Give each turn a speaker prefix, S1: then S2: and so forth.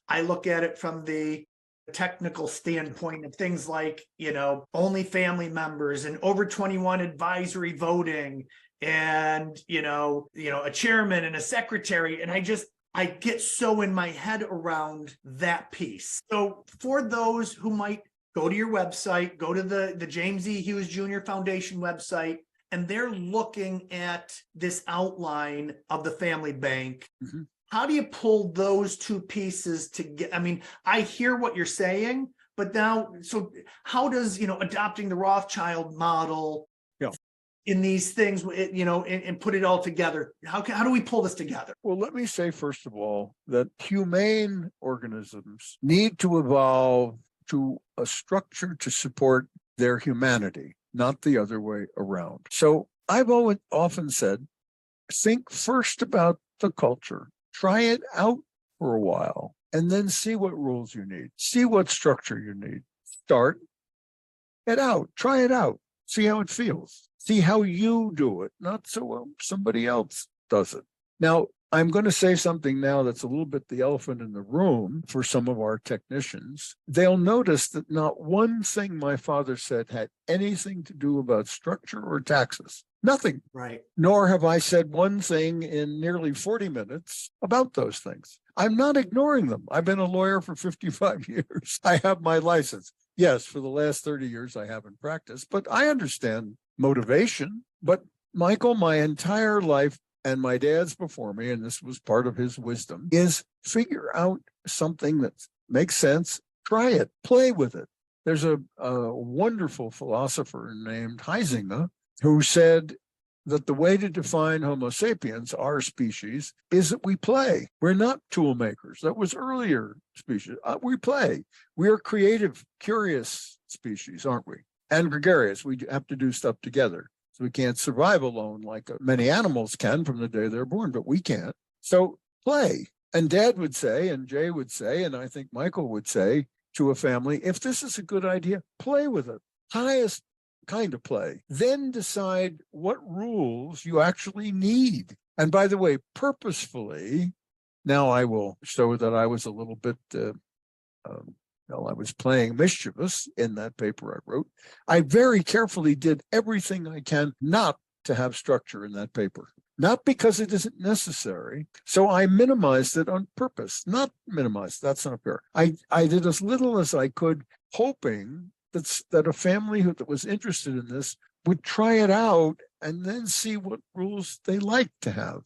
S1: I look at it from the technical standpoint of things like, only family members and over 21 advisory voting and, a chairman and a secretary. And I get so in my head around that piece. So for those who might go to your website, go to the James E. Hughes Jr. Foundation website, and they're looking at this outline of the family bank. Mm-hmm. How do you pull those two pieces together? I mean, I hear what you're saying, but now, so how does, adopting the Rothschild model in these things, and put it all together? How do we pull this together?
S2: Well, let me say, first of all, that humane organisms need to evolve to a structure to support their humanity, not the other way around. So I've often said, think first about the culture, try it out for a while, and then see what rules you need, see what structure you need. Start it out, try it out, see how it feels, see how you do it, not so well somebody else does it. Now, I'm going to say something now that's a little bit the elephant in the room for some of our technicians. They'll notice that not one thing my father said had anything to do about structure or taxes. Nothing.
S1: Right.
S2: Nor have I said one thing in nearly 40 minutes about those things. I'm not ignoring them. I've been a lawyer for 55 years. I have my license. Yes, for the last 30 years I haven't practiced, but I understand motivation. But Michael, my entire life, and my dad's before me, and this was part of his wisdom, is figure out something that makes sense, try it, play with it. There's a wonderful philosopher named Huizinga who said that the way to define Homo sapiens, our species, is that we play. We're not tool makers. That was earlier species. We play. We are creative, curious species, aren't we? And gregarious. We have to do stuff together. So we can't survive alone like many animals can from the day they're born, but we can't. So play. And Dad would say, and Jay would say, and I think Michael would say to a family, if this is a good idea, play with it. Highest kind of play. Then decide what rules you actually need. And by the way, purposefully, now I will show that I was a little bit I was playing mischievous in that paper I wrote. I very carefully did everything I can not to have structure in that paper, not because it isn't necessary. So I minimized it on purpose, not minimized. That's not fair. I did as little as I could, hoping that a family that was interested in this would try it out and then see what rules they like to have.